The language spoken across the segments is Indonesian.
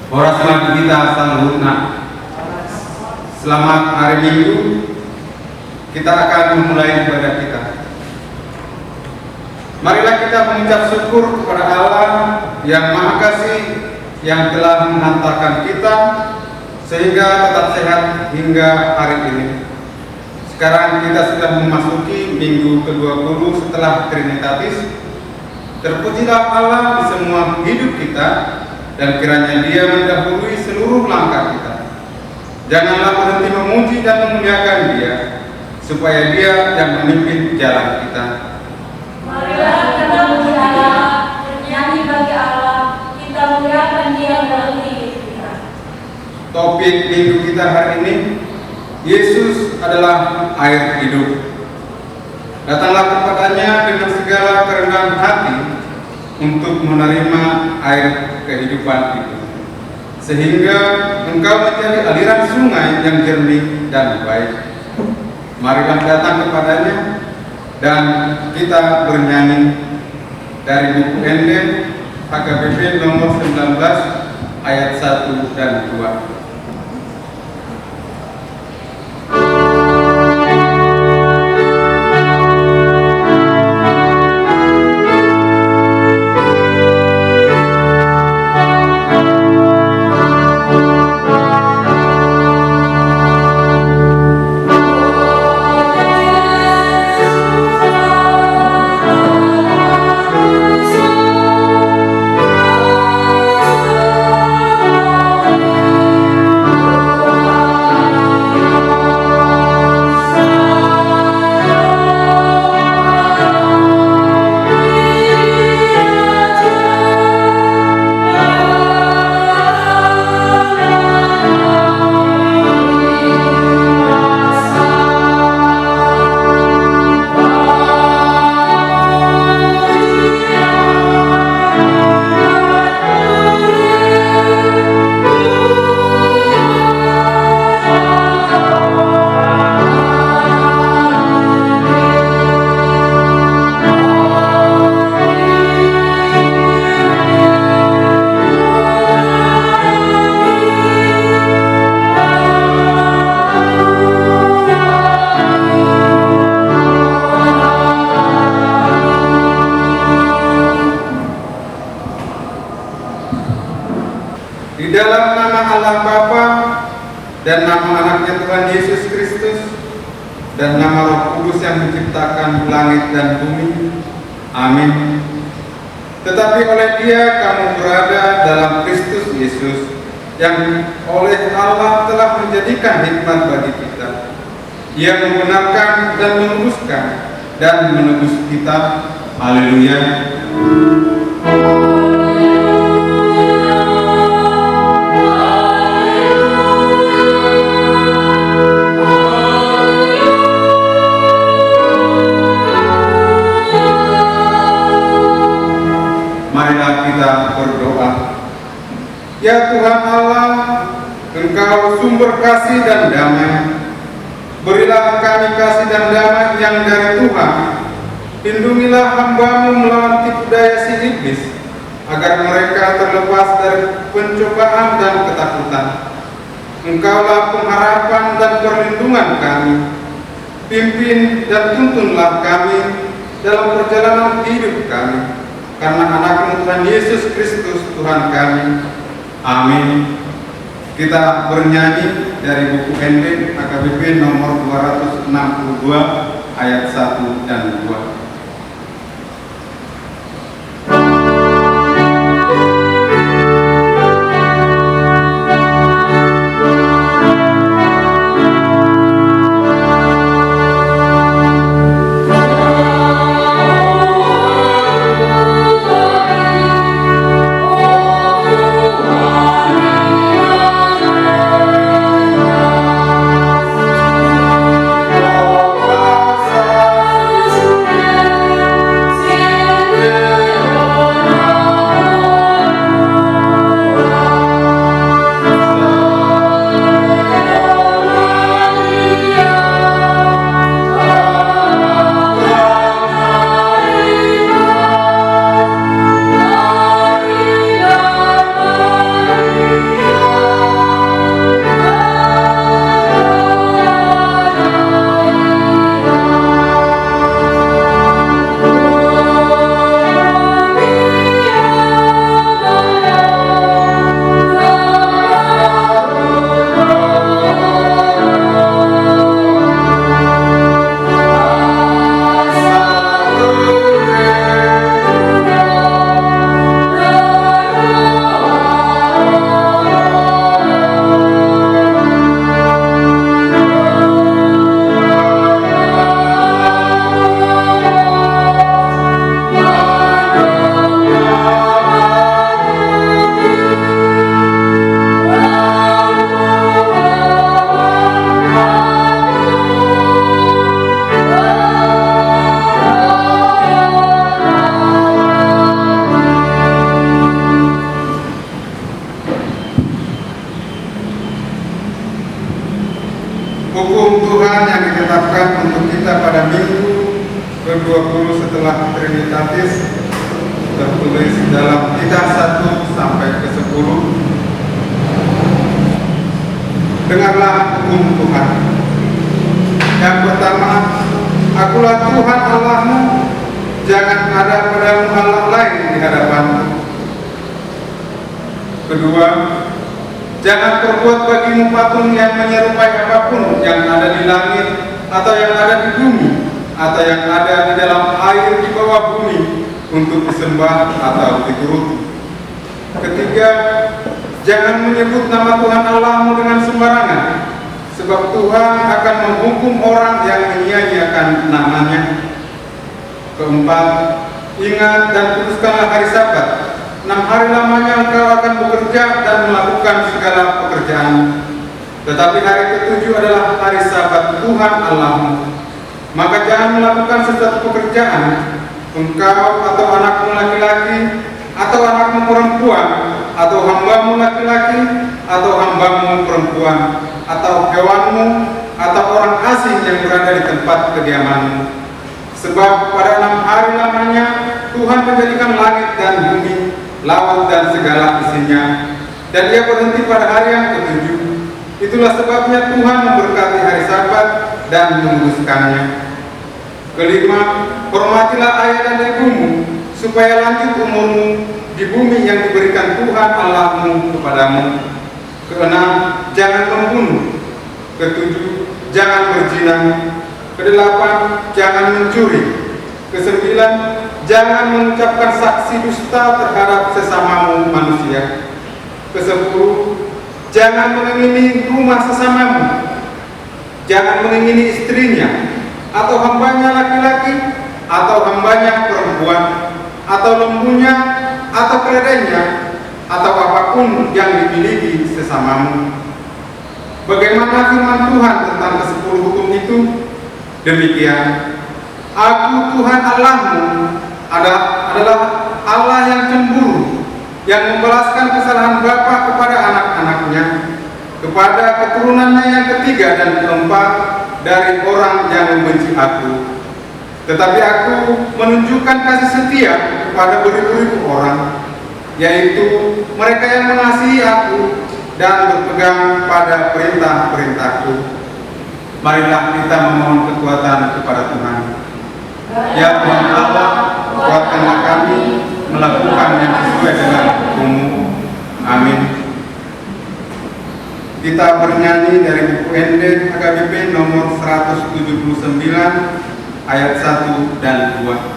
Horas mati kita sangguhna. Selamat hari Minggu. Kita akan memulai ibadah kita. Marilah kita mengucap syukur kepada Allah yang Maha Kasih yang telah menghantarkan kita sehingga tetap sehat hingga hari ini. Sekarang kita sudah memasuki minggu ke-20 setelah Trinitatis. Terpujilah Allah di semua hidup kita dan kiranya Dia mendahului seluruh langkah kita. Janganlah berhenti memuji dan memuliakan Dia, supaya Dia yang memimpin jalan kita. Marilah kita memuji Allah, bernyanyi bagi Allah, kita muliakan Dia dalam hidup kita. Topik minggu kita hari ini, Yesus adalah air hidup. Datanglah kepadanya dengan segala kerendahan hati untuk menerima air kehidupan itu, sehingga engkau menjadi aliran sungai yang jernih dan baik. Marilah datang kepadanya dan kita bernyanyi dari buku Enden HKBP nomor 19 ayat 1 dan 2. Di dalam nama Allah Bapa dan nama anaknya Tuhan Yesus Kristus dan nama Roh Kudus yang menciptakan langit dan bumi. Amin. Tetapi oleh Dia kamu berada dalam Kristus Yesus, yang oleh Allah telah menjadikan hikmat bagi kita. Ia membenarkan dan meluruskan dan menebus kita. Haleluya. Kita berdoa. Ya Tuhan Allah, Engkau sumber kasih dan damai. Berilah kami kasih dan damai yang dari Tuhan. Lindungilah hamba-Mu melawan tipu daya si iblis, agar mereka terlepas dari pencobaan dan ketakutan. Engkaulah pengharapan dan perlindungan kami. Pimpin dan tuntunlah kami dalam perjalanan hidup kami, karena anak-Mu Tuhan Yesus Kristus Tuhan kami. Amin. Kita bernyanyi dari buku Enden HKBP nomor 262 ayat 1 dan 2. Oh Hukum Tuhan yang ditetapkan untuk kita pada minggu ke-20 setelah Trinitatis tertulis dalam Titus 1 sampai ke 10. Dengarlah hukum Tuhan. Yang pertama, Akulah Tuhan Allahmu, jangan ada padamu Allah lain di hadapanmu. Kedua, jangan perbuat bagimu patung yang menyerupai apapun yang ada di langit, atau yang ada di bumi, atau yang ada di dalam air di bawah bumi, untuk disembah atau dituruti. Ketiga, jangan menyebut nama Tuhan Allahmu dengan sembarangan, sebab Tuhan akan menghukum orang yang menyia-nyiakan namanya. Keempat, ingat dan kuduskanlah hari Sabat. 6 hari lamanya engkau akan bekerja dan melakukan segala pekerjaan. Tetapi hari ke-7 adalah hari Sabat Tuhan Allahmu. Maka jangan melakukan sesuatu pekerjaan, engkau atau anakmu laki-laki, atau anakmu perempuan, atau hambamu laki-laki, atau hambamu perempuan, atau hewanmu, atau orang asing yang berada di tempat kediamanmu. Sebab pada 6 hari lamanya Tuhan menjadikan langit dan bumi, laut dan segala isinya, dan Ia berhenti pada hari yang ke-7. Itulah sebabnya Tuhan memberkati hari Sabat dan menguduskannya. Kelima, hormatilah ayah dan ibumu, supaya lanjut umurmu di bumi yang diberikan Tuhan Allahmu kepadamu. Keenam, jangan membunuh. Ketujuh, jangan berzina. Kedelapan, jangan mencuri. Kesembilan, jangan mengucapkan saksi dusta terhadap sesamamu manusia. Kesepuluh, jangan mengingini rumah sesamamu. Jangan mengingini istrinya, atau hambanya laki-laki, atau hambanya perempuan, atau lembunya, atau keledainya, atau apapun yang dimiliki sesamamu. Bagaimana firman Tuhan tentang ke-10 hukum itu? Demikian, Aku Tuhan Allahmu adalah Allah yang cemburu, yang membalaskan kesalahan bapa kepada anak-anaknya, kepada keturunannya yang ketiga dan keempat dari orang yang membenci Aku. Tetapi Aku menunjukkan kasih setia kepada beribu-ribu orang, yaitu mereka yang mengasihi Aku dan berpegang pada perintah-perintahku. Marilah kita memohon kekuatan kepada Tuhan. Ya Tuhan Allah, kuatkanlah kami melakukan yang sesuai dengan hukum-Mu. Amin. Kita bernyanyi dari buku Ende HKBP nomor 179 ayat 1 dan 2.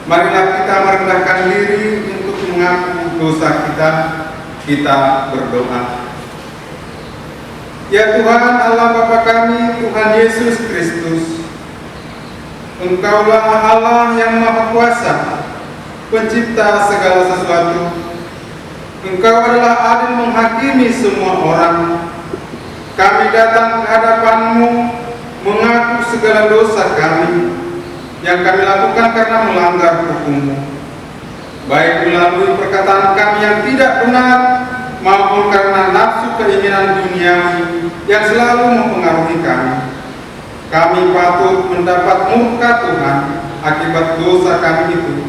Marilah kita merendahkan diri untuk mengaku dosa kita berdoa. Ya Tuhan Allah Bapa kami, Tuhan Yesus Kristus, Engkaulah Allah yang Maha Kuasa, Pencipta segala sesuatu. Engkau adalah adil menghakimi semua orang. Kami datang ke hadapan-Mu mengaku segala dosa kami yang kami lakukan karena melanggar hukum-Mu, baik melalui perkataan kami yang tidak benar maupun karena nafsu keinginan duniawi yang selalu mempengaruhi kami. Kami patut mendapat murka Tuhan akibat dosa kami itu.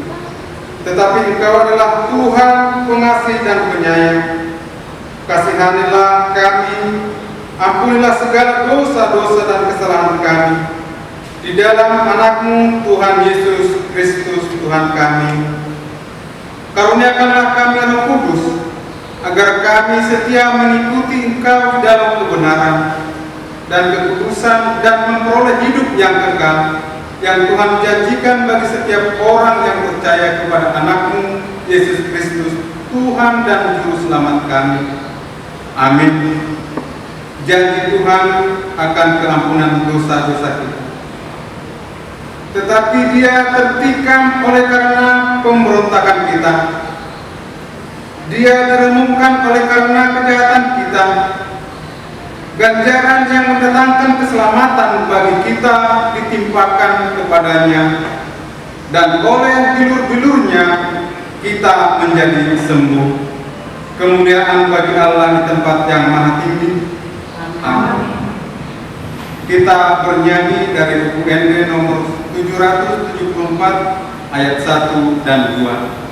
Tetapi Engkau adalah Tuhan pengasih dan penyayang. Kasihanilah kami Ampunilah segala dosa-dosa dan kesalahan kami. Di dalam Anakmu Tuhan Yesus Kristus Tuhan kami. Karuniakanlah kami Roh Kudus, agar kami setia mengikuti Engkau di dalam kebenaran dan kekudusan dan memperoleh hidup yang kekal yang Tuhan janjikan bagi setiap orang yang percaya kepada Anakmu Yesus Kristus Tuhan dan Juru Selamat kami. Amin. Janji Tuhan akan keampunan dosa-dosa kita, tetapi Dia tertikam oleh karena pemberontakan kita. Dia diremukkan oleh karena kejahatan kita. Ganjaran yang mendatangkan keselamatan bagi kita ditimpakan kepadanya, dan oleh bilur-bilurnya kita menjadi sembuh. Kemuliaan bagi Allah di tempat yang maha tinggi. Amin. Kita bernyanyi dari buku ND nomor 774 ayat 1 dan 2.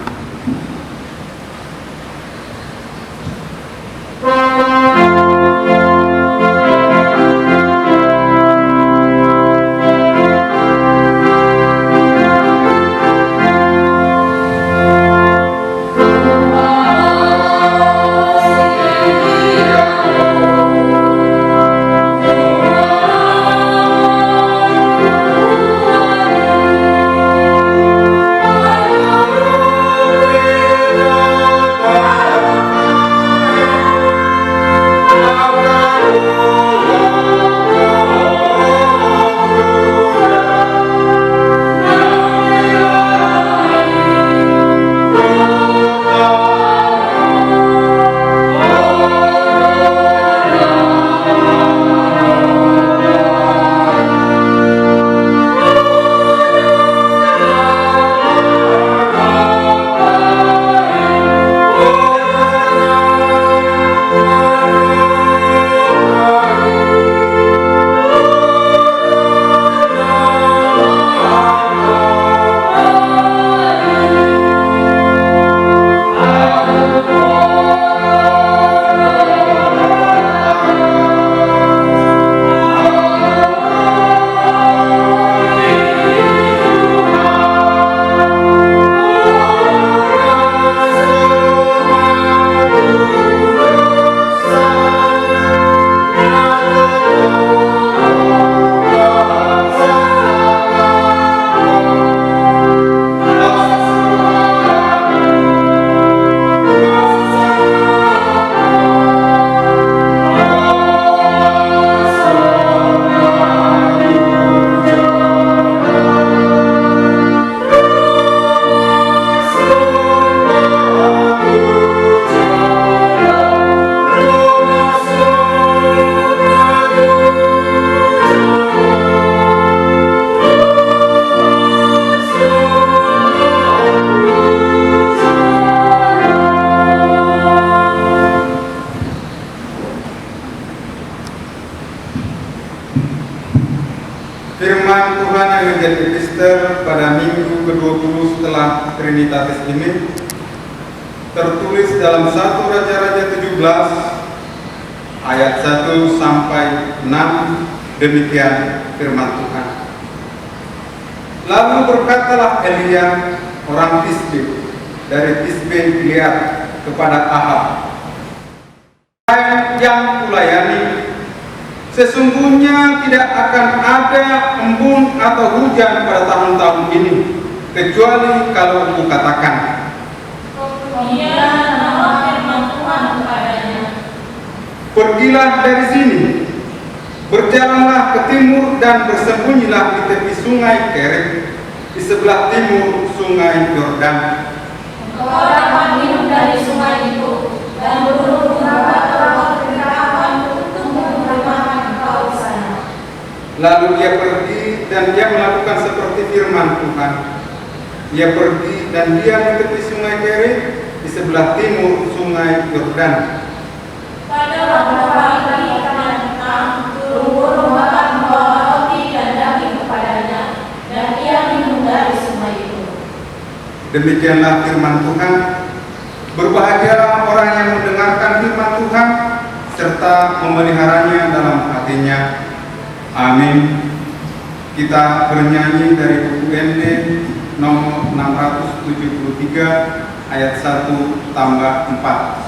Firman Tuhan yang menjadi epister pada minggu ke-20 setelah Trinitatis ini tertulis dalam 1 Raja-Raja 17 ayat 1 sampai 6. Demikian firman Tuhan. Lalu berkatalah Elia orang Tisbe dari Tisbe Gilead kepada Ahab, yang kulayani, sesungguhnya tidak akan ada embun atau hujan pada tahun-tahun ini, kecuali kalau Engkau katakan. Kemudian nama firman Tuhan kepadanya, pergilah dari sini, berjalanlah ke timur dan bersembunyilah di tepi sungai Kerit, di sebelah timur sungai Yordan. engkau dapat minum dari sungai itu, dan burung dapat terbang bergerakan untuk menerjemahkan engkau di sana. Lalu dia pergi dan dia melakukan seperti firman Tuhan. Dia pergi dan dia di tepi sungai Kerit, di sebelah timur sungai Yordan. Pada waktu pagi karena petang, burung dapat membawa roti dan daging kepadanya, dan ia minum dari sungai itu. Demikianlah firman Tuhan. Berbahagialah orang yang mendengarkan firman Tuhan serta serta memeliharanya dalam hatinya. Amin. Kita bernyanyi dari buku ND nomor 673 ayat 1 tambah 4.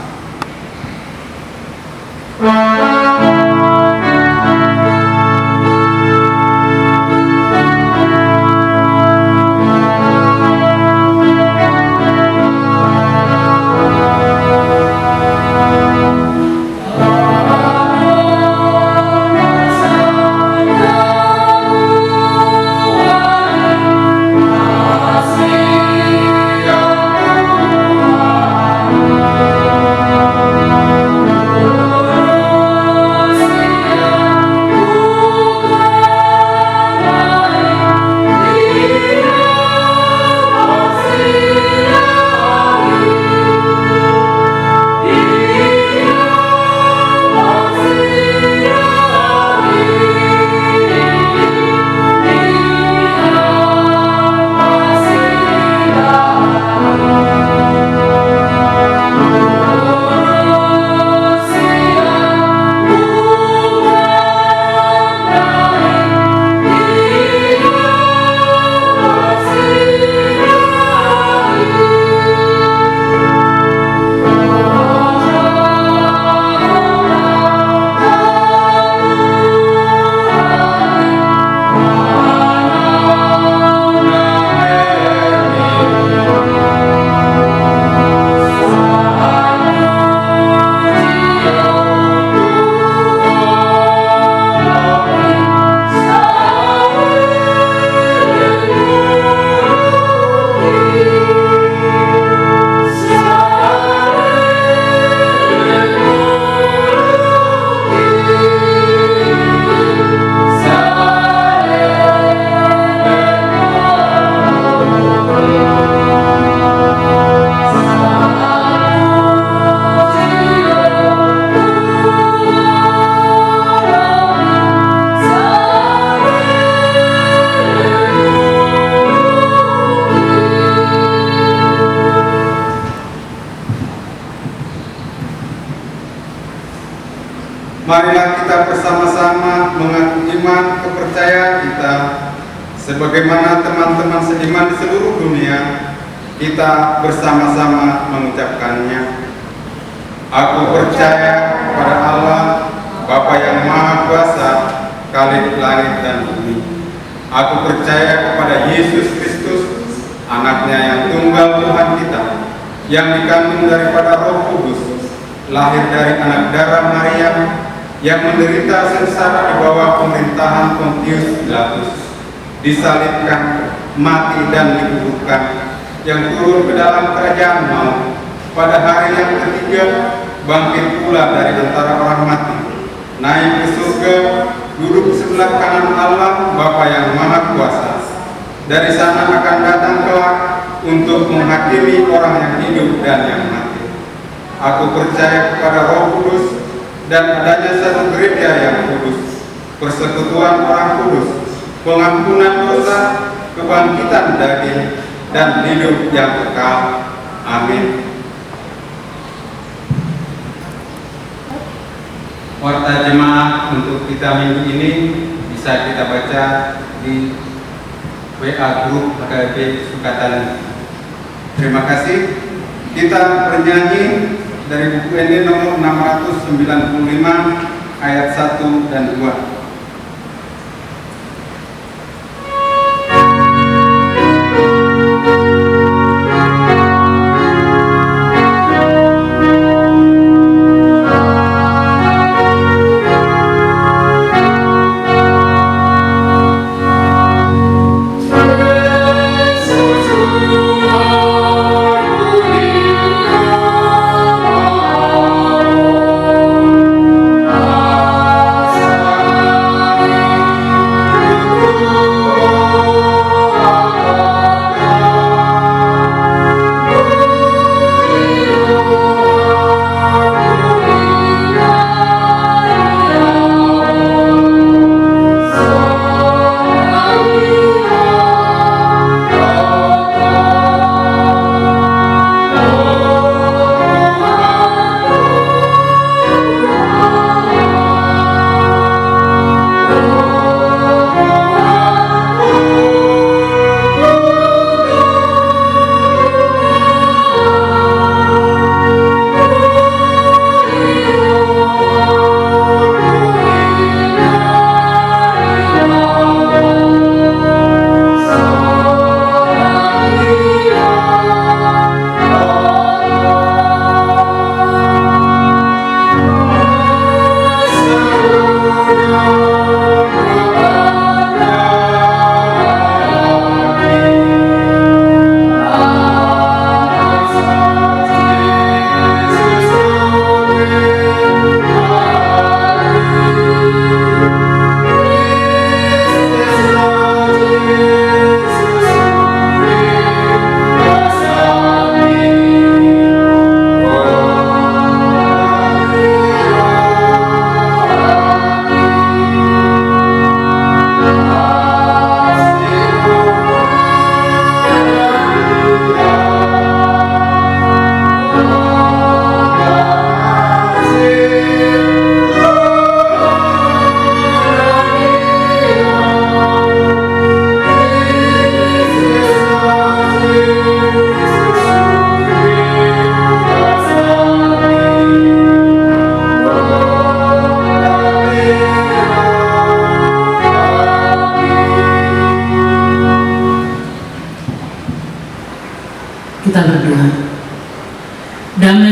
Marilah kita bersama-sama mengaku iman kepercayaan kita sebagaimana teman-teman seiman di seluruh dunia. Kita bersama-sama mengucapkannya. Aku percaya kepada Allah, Bapa yang Maha Kuasa, Khalik langit dan bumi. Aku percaya kepada Yesus Kristus, Anaknya yang tunggal Tuhan kita, yang dikandung daripada Roh Kudus, lahir dari anak darah Maria, yang menderita sengsara di bawah pemerintahan Pontius Pilatus, disalibkan, mati dan dikuburkan, yang turun ke dalam kerajaan maut, pada hari yang ketiga bangkit pula dari antara orang mati, naik ke surga, duduk sebelah kanan Allah Bapa yang Maha Kuasa. Dari sana akan datang kelak untuk menghakimi orang yang hidup dan yang mati. Aku percaya kepada Roh Kudus dan adanya satu gereja yang kudus, persekutuan orang kudus, pengampunan dosa, kebangkitan daging, dan hidup yang kekal. Amin. Warta jemaat untuk kita minggu ini bisa kita baca di WA grup HKBP Sukatan. Terima kasih. Kita bernyanyi dari buku ini nomor 695 ayat 1 dan 2. Oh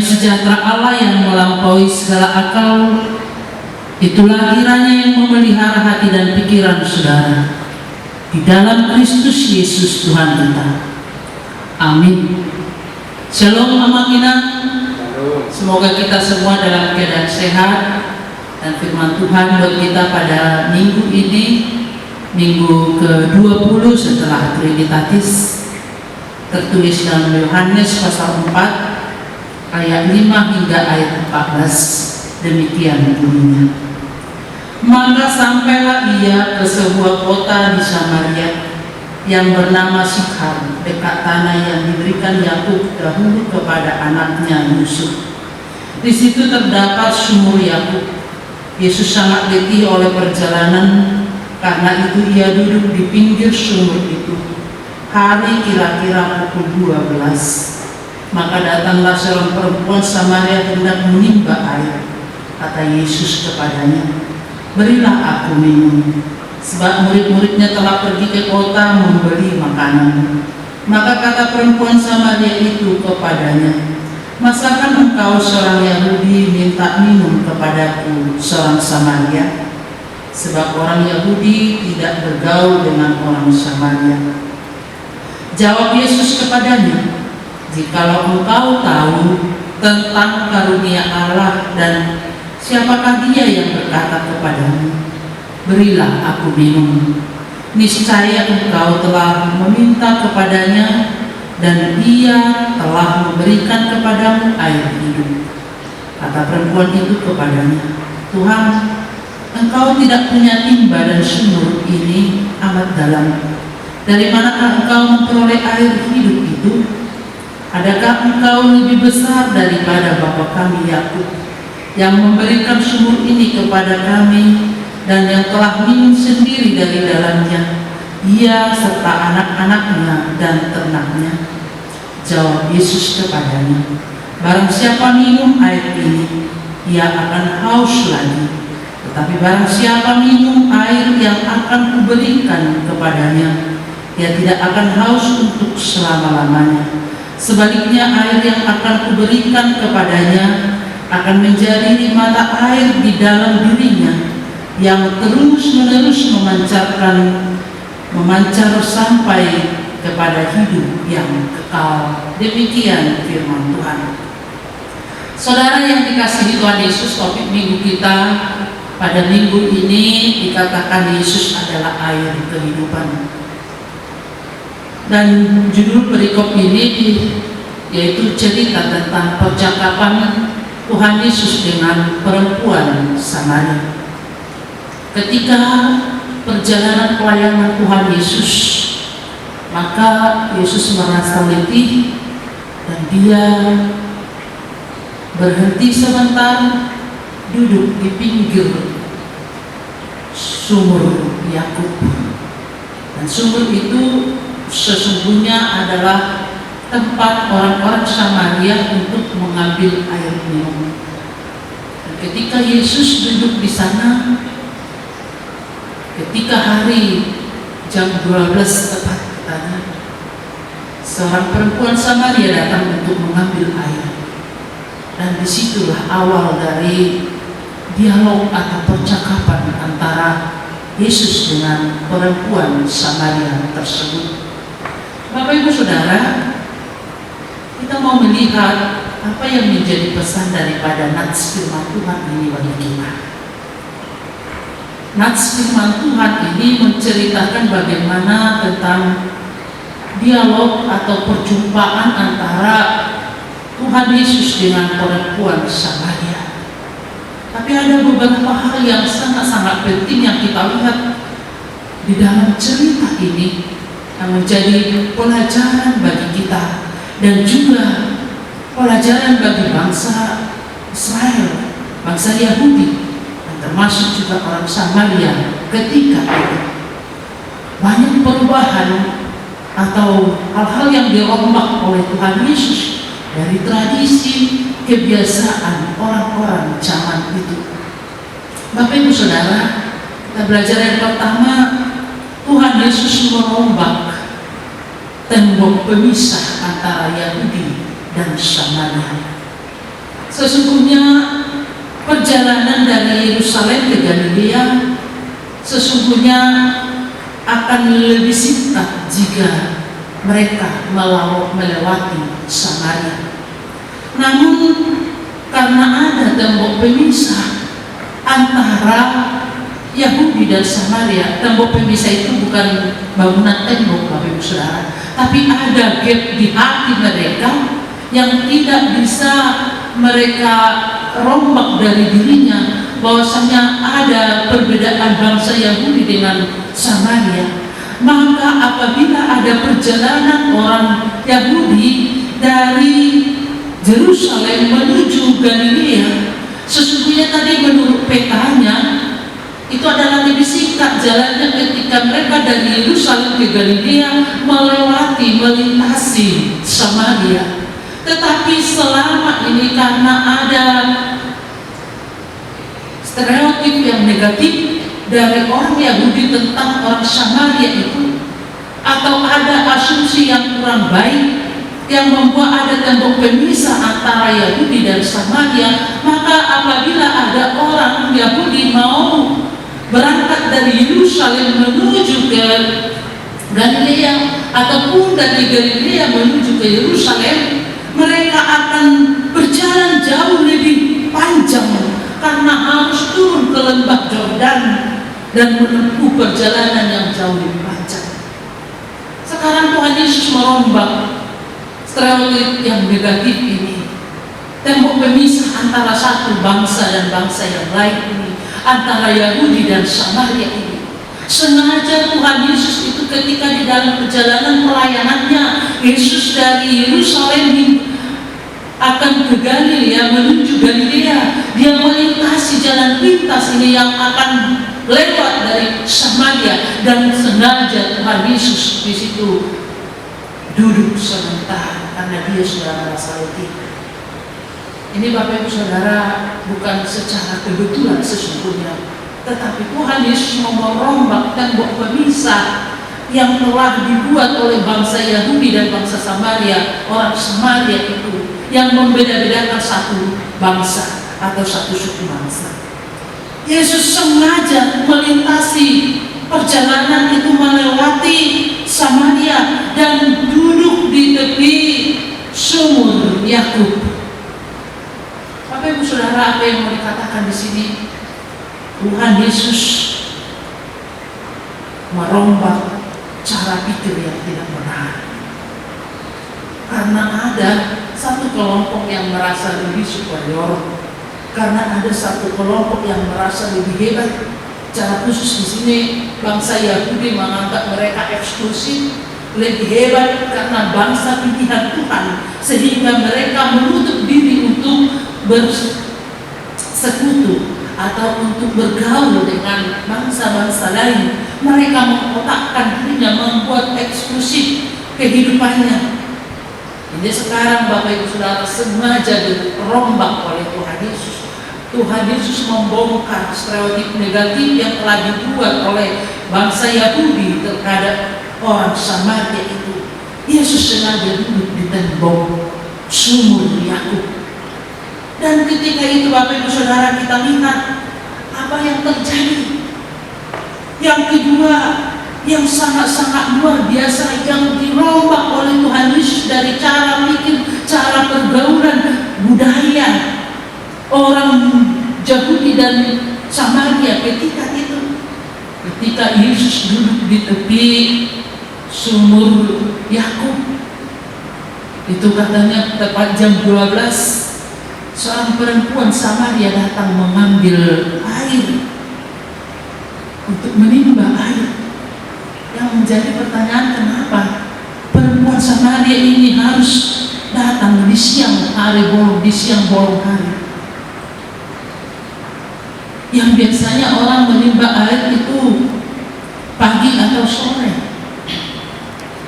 sejahtera Allah yang melampaui segala akal, itulah kiranya yang memelihara hati dan pikiran saudara di dalam Kristus Yesus Tuhan kita. Amin. Shalom Amakinan. Semoga kita semua dalam keadaan sehat, dan firman Tuhan buat kita pada minggu ini, minggu ke-20 setelah Trinitatis, tertulis dalam Yohanes pasal 4 ayat 5 hingga ayat 14. Demikian bunyinya. Maka sampailah ia ke sebuah kota di Samaria yang bernama Sikhar, dekat tanah yang diberikan Yakub dahulu kepada anaknya Yusuf. Di situ terdapat sumur Yakub. Yesus sangat letih oleh perjalanan, karena itu ia duduk di pinggir sumur itu. Hari kira-kira pukul 12. Maka datanglah seorang perempuan Samaria hendak menimba air. Kata Yesus kepadanya, "Berilah aku minum." Sebab murid-muridnya telah pergi ke kota membeli makanan. Maka kata perempuan Samaria itu kepadanya, "Masakan engkau seorang Yahudi minta minum kepadaku seorang Samaria?" Sebab orang Yahudi tidak bergaul dengan orang Samaria. Jawab Yesus kepadanya, "Jikalau engkau tahu tentang karunia Allah dan siapakah dia yang berkata kepadamu, 'Berilah aku minum,' niscaya engkau telah meminta kepadanya, dan ia telah memberikan kepadamu air hidup." Kata perempuan itu kepadanya, "Tuhan, engkau tidak punya timba dan sumur ini amat dalam. Dari manakah engkau memperoleh air hidup itu? Adakah engkau lebih besar daripada bapa kami Yakub, yang memberikan sumur ini kepada kami, dan yang telah minum sendiri dari dalamnya, ia serta anak-anaknya dan ternaknya?" Jawab Yesus kepadanya, "Barang siapa minum air ini, ia akan haus lagi. Tetapi barang siapa minum air yang akan kuberikan kepadanya, ia tidak akan haus untuk selama-lamanya. Sebaliknya, air yang akan kuberikan kepadanya akan menjadi mata air di dalam dirinya, yang terus-menerus memancar sampai kepada hidup yang kekal." Demikian firman Tuhan. Saudara yang dikasihi Tuhan Yesus, topik minggu kita pada minggu ini dikatakan Yesus adalah air kehidupan. Dan judul perikop ini yaitu cerita tentang percakapan Tuhan Yesus dengan perempuan Samaria. Ketika perjalanan pelayanan Tuhan Yesus, maka Yesus merasa letih dan dia berhenti sebentar, duduk di pinggir sumur Yakub. Dan sumur itu sesungguhnya adalah tempat orang-orang Samaria untuk mengambil air minum. Dan ketika Yesus duduk di sana, ketika hari jam 12 tepat katanya, seorang perempuan Samaria datang untuk mengambil air. Dan disitulah awal dari dialog atau percakapan antara Yesus dengan perempuan Samaria tersebut. Bapak Ibu Saudara, kita mau melihat apa yang menjadi pesan daripada nats firman Tuhan ini bagi kita. Nats firman Tuhan ini menceritakan bagaimana tentang dialog atau perjumpaan antara Tuhan Yesus dengan perempuan Samaria. Tapi ada beberapa hal yang sangat-sangat penting yang kita lihat di dalam cerita ini, yang menjadi pelajaran bagi kita dan juga pelajaran bagi bangsa Israel, bangsa Yahudi, dan termasuk juga orang Samaria ketika itu. Banyak perubahan atau hal-hal yang dirombak oleh Tuhan Yesus dari tradisi kebiasaan orang-orang zaman itu. Bapak Ibu Saudara, kita belajar yang pertama, Tuhan Yesus merombak tembok pemisah antara Yahudi dan Samaria. Sesungguhnya perjalanan dari Yerusalem ke Galilea sesungguhnya akan lebih singkat jika mereka melewati Samaria. Namun karena ada tembok pemisah antara Yahudi dan Samaria, tembok pemisah itu bukan bangunan tembok Bapak Ibu Saudara, tapi ada gap di hati mereka yang tidak bisa mereka rombak dari dirinya, bahwasanya ada perbedaan bangsa Yahudi dengan Samaria. Maka apabila ada perjalanan orang Yahudi dari Yerusalem menuju Galilea, sesungguhnya tadi menurut petanya itu adalah lebih singkat jalannya ketika mereka dari Yerusalem ke Galilea melintasi Samaria. Tetapi selama ini karena ada stereotip yang negatif dari orang Yahudi tentang orang Samaria itu, atau ada asumsi yang kurang baik yang membuat ada tembok pemisah antara Yahudi dan Samaria, maka apabila ada orang Yahudi mau berangkat dari Yerusalem menuju ke Galilea ataupun dari Galilea menuju ke Yerusalem, mereka akan berjalan jauh lebih panjang karena harus turun ke lembah Yordan dan menempuh perjalanan yang jauh lebih panjang. Sekarang Tuhan Yesus merombak stereotip yang negatif ini, tembok pemisah antara satu bangsa dan bangsa yang lain ini, antara Yahudi dan Samaria ini. Sengaja Tuhan Yesus itu ketika di dalam perjalanan pelayanannya, Yesus dari Yerusalem akan ke Galilea, menuju Galilea, dia melintasi jalan pintas ini yang akan lewat dari Samaria, dan sengaja Tuhan Yesus di situ duduk sebentar karena dia sudah merasa letih. Ini Bapak Ibu Saudara bukan secara kebetulan sesungguhnya, tetapi Tuhan Yesus mau merombak tembok pemisah yang telah dibuat oleh bangsa Yahudi dan bangsa Samaria. Orang Samaria itu yang membeda-bedakan satu bangsa atau satu suku bangsa. Yesus sengaja melintasi perjalanan itu melewati Samaria dan duduk di tepi sumur Yakub. Bapak Ibu Saudara, apa yang mau dikatakan di sini? Tuhan Yesus merombak cara pikir yang tidak benar. Karena ada satu kelompok yang merasa lebih superior, karena ada satu kelompok yang merasa lebih hebat. Cara khusus di sini bangsa Yahudi menganggap mereka eksklusif, lebih hebat karena bangsa pilihan Tuhan, sehingga mereka menutup diri untuk bersekutu atau untuk bergaul dengan bangsa-bangsa lain. Mereka mengkotakkan dirinya, membuat eksklusif kehidupannya. Ini sekarang Bapak Ibu Saudara sengaja dirombak oleh Tuhan Yesus. Tuhan Yesus membongkar stereotip negatif yang telah dibuat oleh bangsa Yahudi terhadap orang Samaria itu. Yesus sengaja duduk di tembok sumur Yakub. Dan ketika itu Bapak Ibu Saudara kita lihat apa yang terjadi. Yang kedua, yang sangat-sangat luar biasa yang dirombak oleh Tuhan Yesus dari cara pikir, cara pergaulan, budaya orang Yahudi dan Samaria ketika itu. Ketika Yesus duduk di tepi sumur Yakub, itu katanya tepat jam 12, seorang perempuan Samaria datang mengambil air untuk menimba air. Yang menjadi pertanyaan, kenapa perempuan Samaria ini harus datang di siang hari bolong hari? Yang biasanya orang menimba air itu pagi atau sore.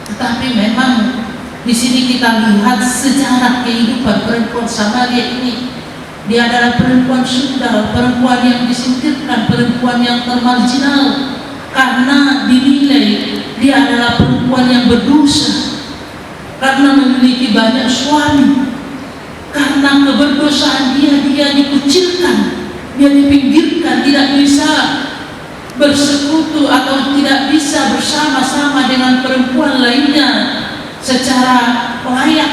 Tetapi memang di sini kita lihat sejarah kehidupan perempuan Samaria ini. Dia adalah perempuan sundal, perempuan yang disingkirkan, perempuan yang termarginal, karena dinilai dia adalah perempuan yang berdosa, karena memiliki banyak suami, Karena keberdosaan dia dikucilkan, dia dipinggirkan, tidak bisa bersekutu atau tidak bisa bersama-sama dengan perempuan lainnya secara layak.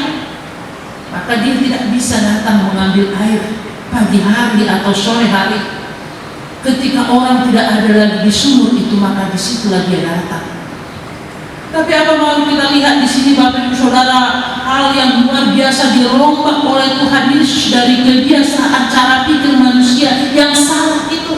Maka dia tidak bisa datang mengambil air pagi hari atau sore hari. Ketika orang tidak ada lagi di sumur itu, maka disitulah dia datang. Tapi apa mau kita lihat di sini Bapak Ibu Saudara, hal yang luar biasa dirombak oleh Tuhan Yesus dari kebiasaan cara pikir manusia yang salah itu.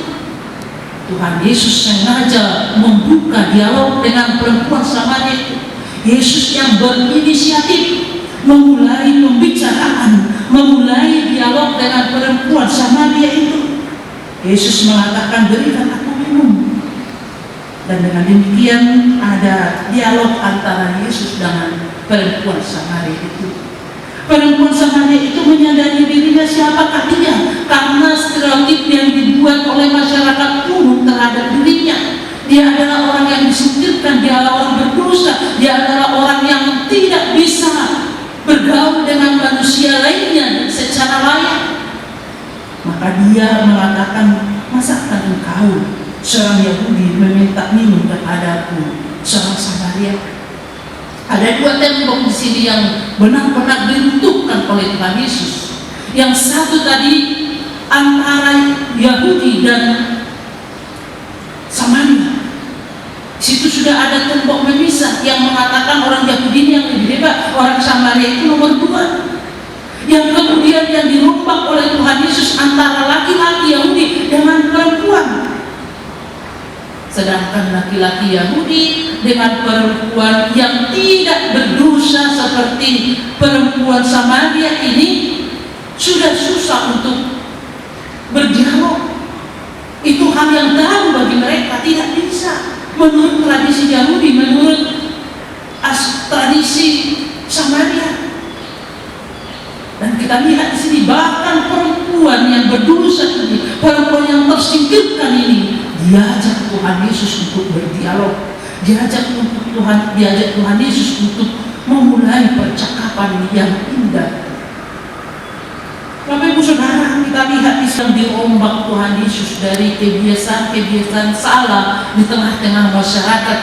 Tuhan Yesus sengaja membuka dialog dengan perempuan Samaria itu. Yesus yang berinisiatif memulai pembicaraan, memulai dialog dengan perempuan Samaria itu. Yesus mengatakan, berikan aku minum. Dan dengan demikian ada dialog antara Yesus dengan perempuan Samaria itu. Perempuan Samaria itu menyadari dirinya siapakah dia, karena stereotip yang dibuat oleh masyarakat umum terhadap dirinya. Dia adalah orang yang disingkirkan, dia adalah orang berdosa, dia adalah orang yang tidak bisa bergaul dengan manusia lainnya secara layak. Maka dia mengatakan, masakah engkau seorang Yahudi meminta minum kepadaku seorang Samaria? Ada dua tembok di sini yang benar-benar diruntuhkan oleh Tuhan Yesus. Yang satu tadi antara Yahudi dan Samaria. Situ sudah ada tembok memisah yang mengatakan orang Yahudi yang lebih hebat, orang Samaria itu nomor dua. Yang kemudian yang dirombak oleh Tuhan Yesus antara laki-laki Yahudi dengan perempuan. Sedangkan laki-laki Yahudi dengan perempuan yang tidak berdosa seperti perempuan Samaria ini sudah susah untuk berdialog. Itu hal yang tabu bagi mereka, tidak bisa. Menurut tradisi Yahudi, menurut tradisi Samaria. Dan kita lihat di sini bahkan perempuan yang berdosa ini, perempuan yang tersingkirkan ini, diajak Tuhan Yesus untuk berdialog, diajak Tuhan Yesus untuk memulai percakapan yang indah. Bapak Ibu Saudara, kita lihat di sini diombak Tuhan Yesus dari kebiasaan-kebiasaan salah di tengah-tengah masyarakat.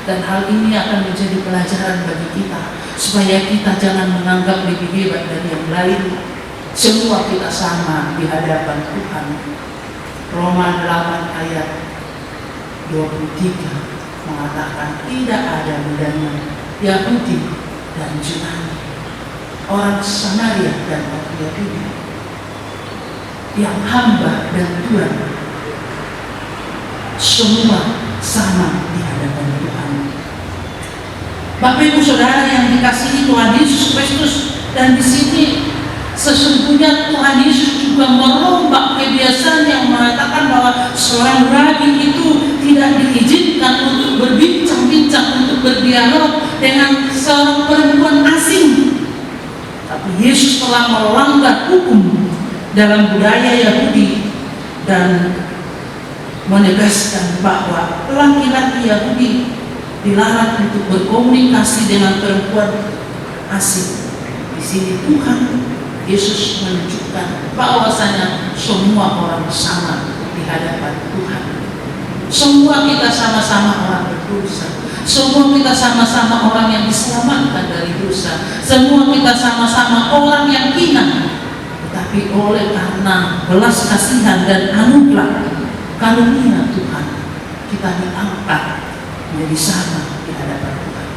Dan hal ini akan menjadi pelajaran bagi kita, supaya kita jangan menganggap lebih hebat dari yang lain. Semua kita sama di hadapan Tuhan. Roma 8 ayat 23 mengatakan tidak ada bedanya Yahudi dan Yunani, orang Samaria dan orang Yahudi, yang hamba dan Tuhan, semua sama di hadapan Tuhan. Bapak Ibu Saudara yang dikasihi Tuhan Yesus Kristus, dan di sini sesungguhnya Tuhan Yesus juga merombak kebiasaan yang mengatakan bahwa seorang rabi itu tidak diizinkan untuk berbincang-bincang, untuk berdialog dengan seorang perempuan asing. Tapi Yesus telah melanggar hukum dalam budaya Yahudi dan menegaskan bahwa laki-laki Yahudi dilarang untuk berkomunikasi dengan perempuan asing. Di sini Tuhan Yesus menunjukkan bahwasanya semua orang sama di hadapan Tuhan. Semua kita sama-sama orang berdosa. Semua kita sama-sama orang yang diselamatkan dari dosa. Semua kita sama-sama orang yang hina. Tetapi oleh karena belas kasihan dan anugerah karunia Tuhan, kita diangkat menjadi sama di hadapan Tuhan.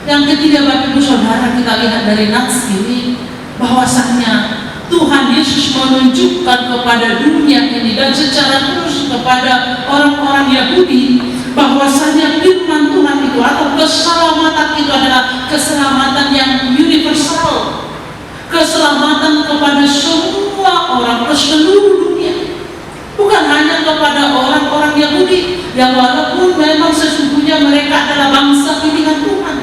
Yang ketiga, Bapak Ibu Saudara, kita lihat dari nats ini bahwasanya Tuhan Yesus menunjukkan kepada dunia ini dan secara khusus kepada orang-orang Yahudi bahwasanya firman Tuhan itu atau keselamatan itu adalah keselamatan yang universal, keselamatan kepada semua orang, ke seluruh dunia, bukan hanya kepada orang-orang Yahudi yang walaupun memang sesungguhnya mereka adalah bangsa pilihan Tuhan,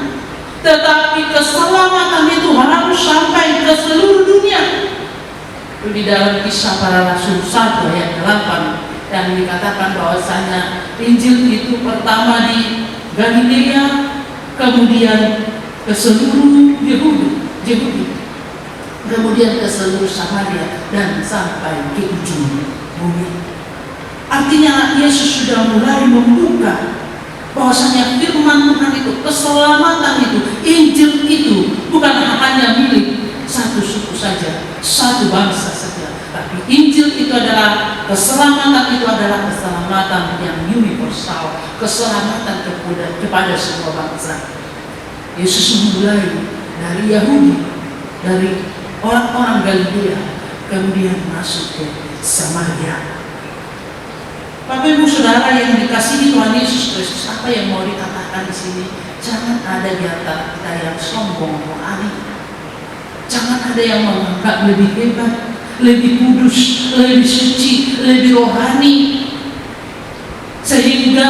tetapi keselamatan itu harus sampai ke seluruh dunia. Itu di dalam Kisah Para Rasul 1 ayat 8 yang dikatakan bahwasanya Injil itu pertama di Galilea, kemudian ke seluruh Yahudi, kemudian ke seluruh Samaria dan sampai ke ujung bumi. Artinya Yesus sudah mulai membuka bahwasanya firman Tuhan itu, keselamatan itu, Injil itu bukan hanya milik satu suku saja, satu bangsa saja, tapi Injil itu adalah keselamatan, itu adalah keselamatan yang universal, keselamatan kepada semua bangsa. Yesus memulai dari Yahudi, dari orang-orang Galilea, kemudian masuk ke Samaria. Bapak Ibu Saudara yang dikasihi Tuhan Yesus Kristus, apa yang mau dikatakan di sini? Jangan ada di antara kita yang sombong rohani. Jangan ada yang menganggap lebih hebat, lebih kudus, lebih suci, lebih rohani, sehingga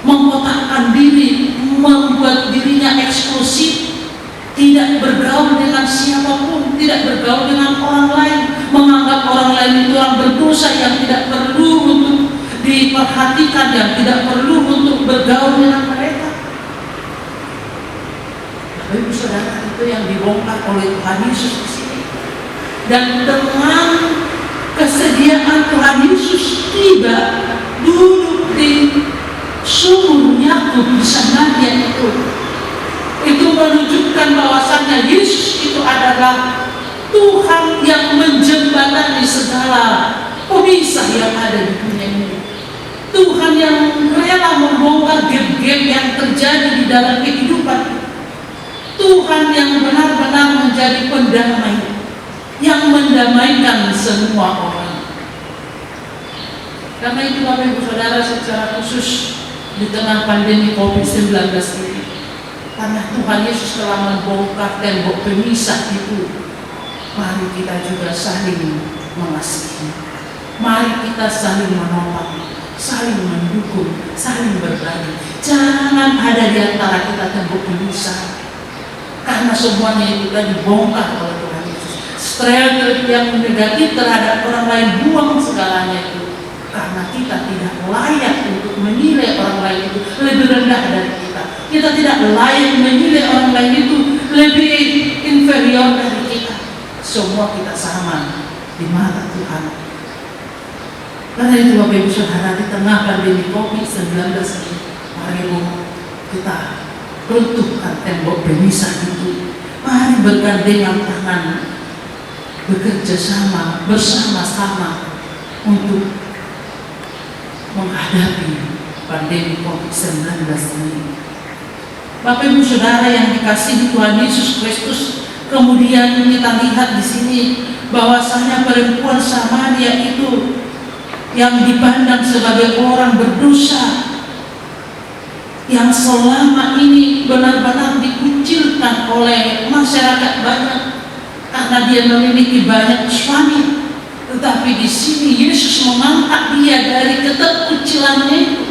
mengkotakkan diri, membuat dirinya eksklusif, tidak bergaul dengan siapapun, tidak bergaul dengan orang lain, menganggap orang lain itu orang berdosa yang tidak perlu untuk diperhatikan, yang tidak perlu untuk bergaul dengan mereka. Bapak Ibu Saudara, itu yang dibongkar oleh Tuhan Yesus di sini. Dan dengan kesediaan Tuhan Yesus tiba duduk di sumur Yakub di Samaria itu menunjukkan bahwasannya Yesus itu adalah Tuhan yang menjembatani segala pemisah yang ada di dunia ini. Tuhan yang rela membongkar gap-gap yang terjadi di dalam kehidupan. Tuhan yang benar-benar menjadi pendamai, yang mendamaikan semua orang. Karena itu Bapak Ibu Saudara, secara khusus di tengah pandemi COVID-19 ini, karena Tuhan Yesus telah membongkar tembok pemisah itu, mari kita juga saling mengasihi. Mari kita saling menolong, saling mendukung, saling berbagi. Jangan ada di antara kita tembok pemisah, karena semuanya itu kan dibongkar oleh Tuhan Yesus. Stereotip yang negatif terhadap orang lain, buang segalanya itu, karena kita tidak layak untuk menilai orang lain itu lebih rendah dari kita. Kita tidak layak menilai orang lain itu lebih inferior dari kita. Semua kita sama di mata Tuhan. Karena itu Bapak Ibu Saudara, di tengah pandemi COVID-19 ini, mari kita runtuhkan tembok pemisah itu. Mari bergandengan tangan, bekerja sama, bersama-sama untuk menghadapi pandemi COVID-19 ini. Bapak Ibu Saudara yang dikasihi Tuhan Yesus Kristus, kemudian kita lihat di sini bahwasanya perempuan Samaria itu yang dipandang sebagai orang berdosa, yang selama ini benar-benar dikucilkan oleh masyarakat banyak karena dia memiliki banyak suami. Tetapi di sini Yesus mengangkat dia dari keterkucilannya itu.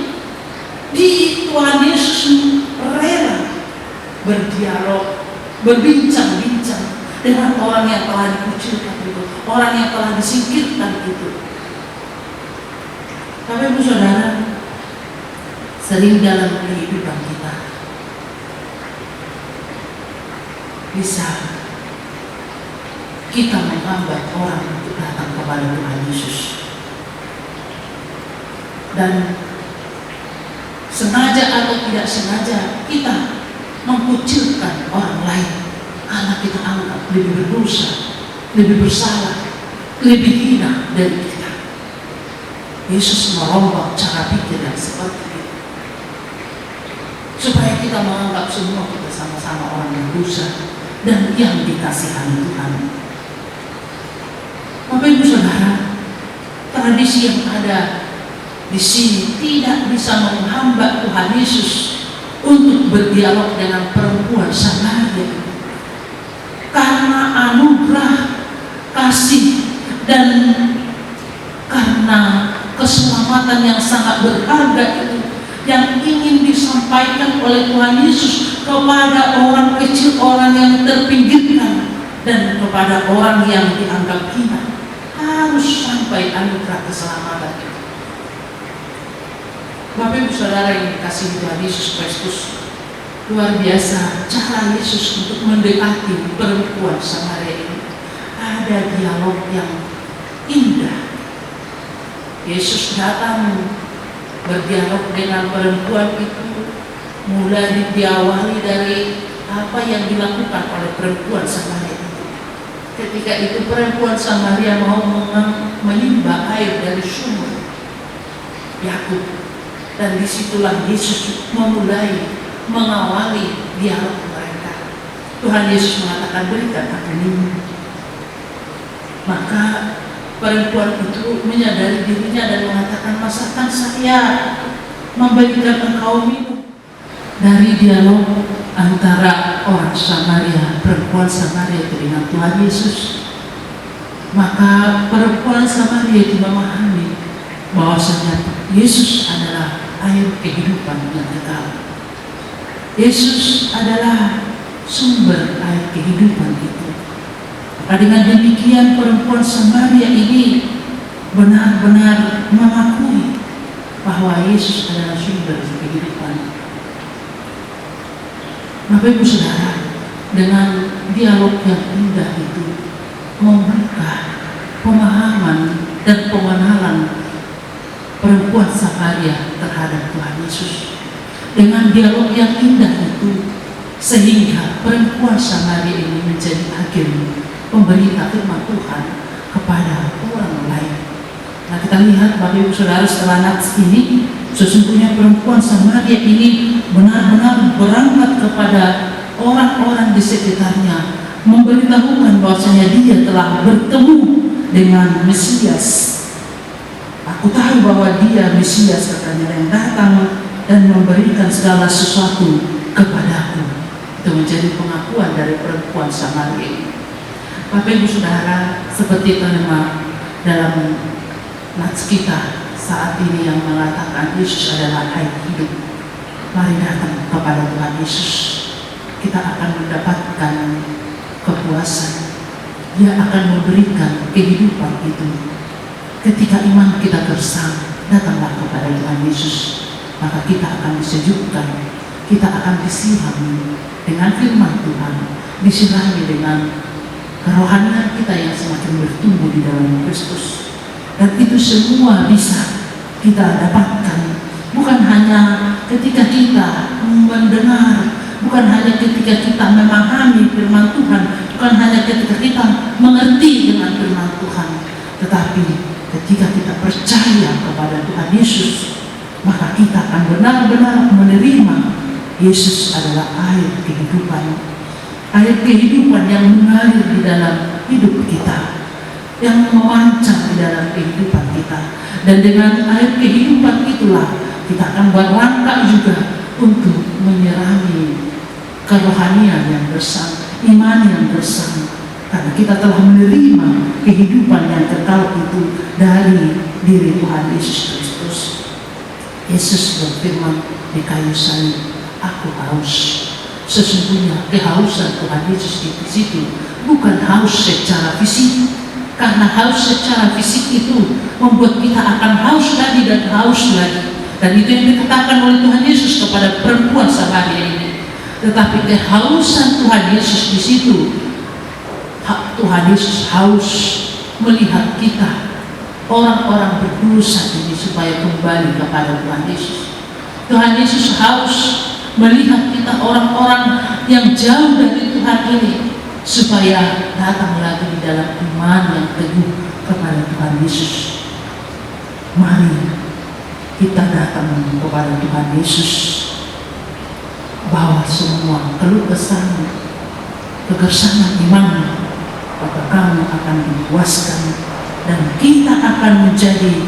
Di Tuhan Yesus rela berdialog, berbincang-bincang dengan orang yang telah dikucilkan itu, orang yang telah disingkirkan itu. Bapak Ibu Saudara, sering dalam kehidupan kita bisa kita menghambat orang untuk datang kepada Tuhan Yesus, dan sengaja atau tidak sengaja kita mengkucilkan orang lain karena kita anggap lebih berdosa, lebih bersalah, lebih hina dari kita. Yesus merombak cara pikir yang seperti itu, supaya kita menganggap semua kita sama-sama orang yang dosa dan yang dikasihani Tuhan. Bapak Ibu Saudara, tradisi yang ada di sini tidak bisa menghambat Tuhan Yesus untuk berdialog dengan perempuan Samaria itu, karena anugerah, kasih, dan karena keselamatan yang sangat berharga itu yang ingin disampaikan oleh Tuhan Yesus kepada orang kecil, orang yang terpinggirkan, dan kepada orang yang dianggap hina. Harus sampai anugerah keselamatan itu. Bapak Ibu Saudara yang dikasihi Tuhan Yesus Kristus, luar biasa cara Yesus untuk mendekati perempuan Samaria ini. ada dialog yang indah. Yesus datang berdialog dengan perempuan itu, mulai diawali dari apa yang dilakukan oleh perempuan Samaria itu. Ketika itu perempuan Samaria mau menimba air dari sumur Yakub, dan disitulah Yesus memulai mengawali dialog mereka. Tuhan Yesus mengatakan, berikan aku minum. Maka perempuan itu menyadari dirinya dan mengatakan, masakan saya memberikan engkau minum. Dari dialog antara orang Samaria, perempuan Samaria itu dengan Tuhan Yesus, maka perempuan Samaria itu memahami bahwasanya Yesus adalah air kehidupan yang kekal. Yesus adalah sumber air kehidupan itu. Maka dengan demikian perempuan Samaria ini benar-benar mengakui bahwa Yesus adalah sumber kehidupan. Bapak Ibu Saudara, dengan dialog yang indah itu membuka pemahaman dan pengenalan perempuan Samaria terhadap Tuhan Yesus. Dengan dialog yang indah itu, sehingga perempuan Samaria ini menjadi agen pemberita firman Tuhan kepada orang lain. Nah, kita lihat Bapak Ibu Saudara, setelah nats ini, sesungguhnya perempuan Samaria ini benar-benar berangkat kepada orang-orang di sekitarnya, memberitahukan bahwasanya dia telah bertemu dengan Mesias. Aku tahu bahwa dia Mesias, katanya, yang datang dan memberikan segala sesuatu kepadaku. Itu menjadi pengakuan dari perempuan Samaria. Bapak Ibu Saudara, seperti tema dalam nats kita saat ini yang mengatakan Yesus adalah air hidup. Mari datang kepada Tuhan Yesus. Kita akan mendapatkan kepuasan. Dia akan memberikan kehidupan itu. Ketika iman kita gersang, datanglah kepada Tuhan Yesus. Maka kita akan disejukkan. Kita akan disirami dengan firman Tuhan. Disirami dengan kerohanian kita yang semakin bertumbuh di dalam Kristus. Dan itu semua bisa kita dapatkan bukan hanya ketika kita mendengar, bukan hanya ketika kita memahami firman Tuhan, bukan hanya ketika kita mengerti dengan firman Tuhan, tetapi ketika kita percaya kepada Tuhan Yesus, maka kita akan benar-benar menerima Yesus adalah air kehidupan. Air kehidupan yang mengalir di dalam hidup kita, yang memancar di dalam kehidupan kita. Dan dengan air kehidupan itulah kita akan berlangkah juga untuk menyirami kerohanian yang bersama, iman yang bersama. Karena kita telah menerima kehidupan yang kekal itu dari diri Tuhan Yesus Kristus. Yesus berfirman di kayu salib, aku haus. Sesungguhnya kehausan Tuhan Yesus di situ bukan haus secara fisik, karena haus secara fisik itu membuat kita akan haus lagi dan haus lagi. Dan itu yang dikatakan oleh Tuhan Yesus kepada perempuan Samaria ini. Tetapi kehausan Tuhan Yesus di situ, Tuhan Yesus haus melihat kita orang-orang berdosa ini supaya kembali kepada Tuhan Yesus. Tuhan Yesus haus melihat kita orang-orang yang jauh dari Tuhan ini supaya datang lagi di dalam iman yang teguh kepada Tuhan Yesus. Mari kita datang kepada Tuhan Yesus, bawa semua keluh kesah, kegersangan iman, maka kamu akan dipuaskan dan kita akan menjadi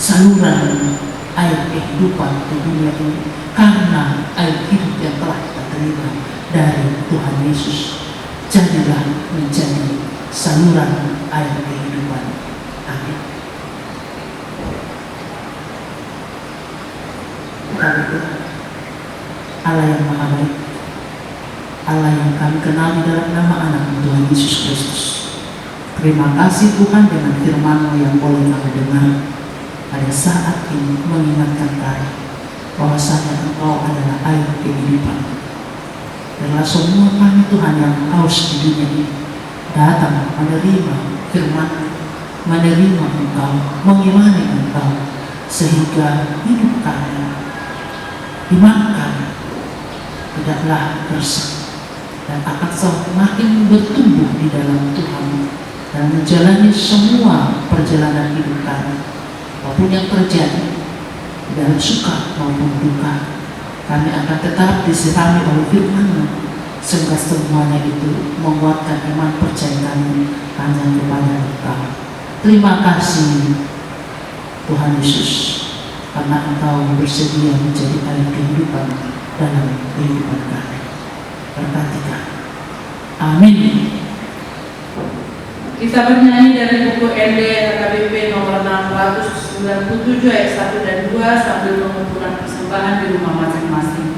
saluran air kehidupan di dunia ini, karena air hidup yang telah kita terima dari Tuhan Yesus. Jadilah menjadi saluran air kehidupan. Amin. Allah yang Maha Baik, Allah yang kami kenal di dalam nama anak Tuhan Yesus Kristus. Terima kasih Tuhan dengan firman-Mu yang boleh kami dengar pada saat ini, mengingatkan kami bahwasanya Engkau adalah air kehidupan. Biarlah semua kami Tuhan yang haus di dunia ini datang menerima firman, menerima Engkau, mengimani Engkau, sehingga hidup kami dimakan tidaklah bersih dan akan semakin bertumbuh di dalam Tuhan dan menjalani semua perjalanan hidup kami, apapun yang terjadi dalam suka maupun duka, kami akan tetap disirami oleh firman-Mu, sehingga semuanya itu menguatkan iman percaya kami hanya kepada Engkau. Terima kasih Tuhan Yesus, karena Engkau bersedia menjadi air kehidupan dalam kehidupan kami. Berkati kami. Amin. Kita bernyanyi dari buku ND KBP nomor 697 ayat 1 dan 2 sambil mengumpulkan persembahan di rumah masing-masing.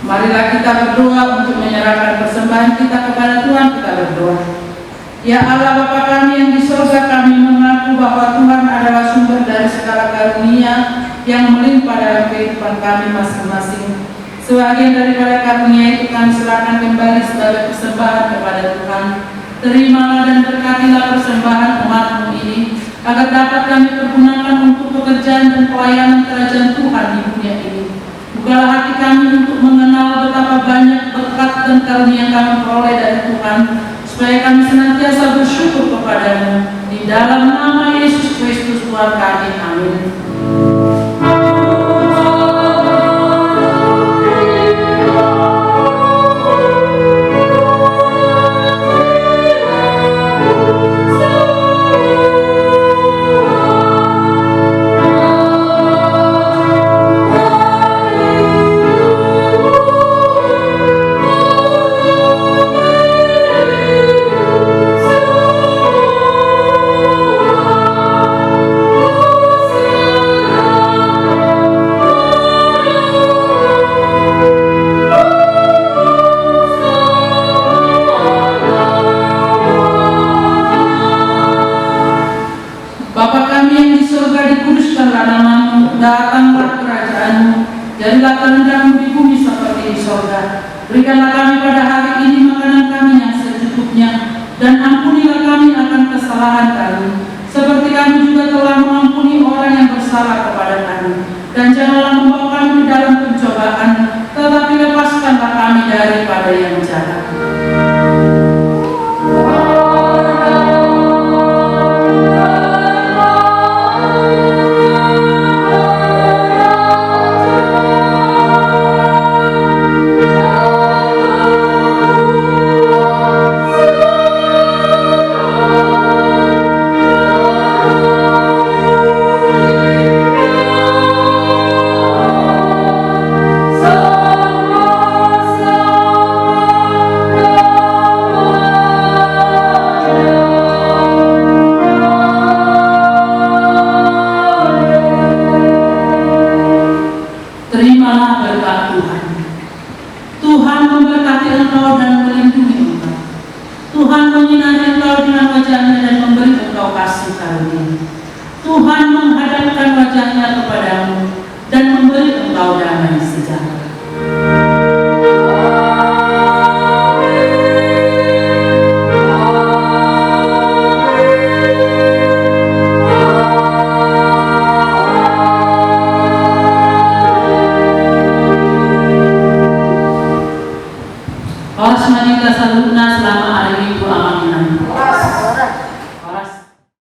Marilah kita berdoa untuk menyerahkan persembahan kita kepada Tuhan. Kita berdoa. Ya Allah Bapa kami yang di surga, kami mengaku bahwa Tuhan adalah sumber dari segala karunia yang melimpah dalam kehidupan kami masing-masing. Sebagian daripada karunia itu kami serahkan kembali sebagai persembahan kepada Tuhan. Terimalah dan berkatilah persembahan umat-Mu ini, agar dapat kami pergunakan untuk pekerjaan dan pelayanan kerajaan Tuhan di dunia ini. Bukalah hati kami untuk mengenal betapa banyak berkat dan karunia kami peroleh dari Tuhan, supaya kami senantiasa bersyukur kepada-Mu. Di dalam nama Yesus Kristus Tuhan kami, amin. Datanglah kerajaan-Mu, jadilah kehendak-Mu di bumi seperti di sorga. Berikanlah kami pada hari ini makanan kami yang secukupnya, dan ampunilah kami akan kesalahan kami, seperti kami juga telah mengampuni orang yang bersalah kepada kami. Dan janganlah membawa kami ke dalam pencobaan, tetapi lepaskanlah kami daripada yang jahat. Amin. Terimalah berkat Tuhan. Tuhan memberkati engkau dan melindungi engkau. Tuhan menyinari engkau dengan wajah-Nya dan memberi engkau kasih karunia. Tuhan menghadapkan